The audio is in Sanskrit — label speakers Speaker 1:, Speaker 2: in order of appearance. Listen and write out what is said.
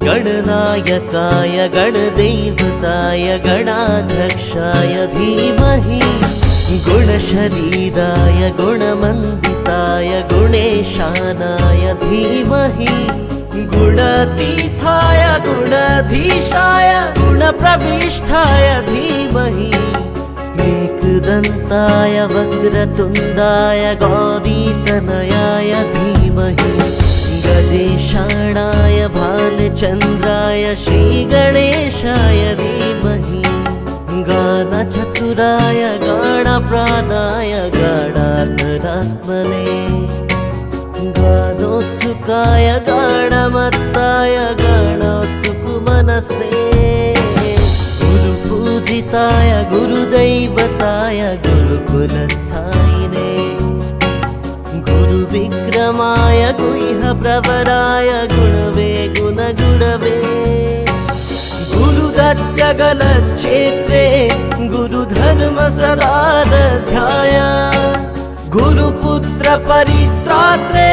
Speaker 1: गणनायकाय गणदैवताय गणाध्यक्षाय धीमहि गुणशरीराय गुणमण्डिताय गुणेशानाय धीमहि गुणातीताय गुणाधीशाय गुणप्रविष्टाय धीमहि एकदन्ताय वक्रतुण्डाय गौरीतनयाय धीमहि गजेशाणाय भालचन्द्राय श्रीगणेशाय धीमहि गानचतुराय गाणप्राणाय गाणान्तरात्मने गानोत्सुकाय गाणमत्ताय गाणोत्सुकमनसे गुरुपूजिताय गुरुदैवताय गुरुकुलस्थायिने गुरुविक्रमाय गुह्यप्रवराय गुणवे गुणगुणवे गुरुगत्यगलक्षेत्रे गुरुधर्मसदाराध्याय गुरुपुत्रपरित्रात्रे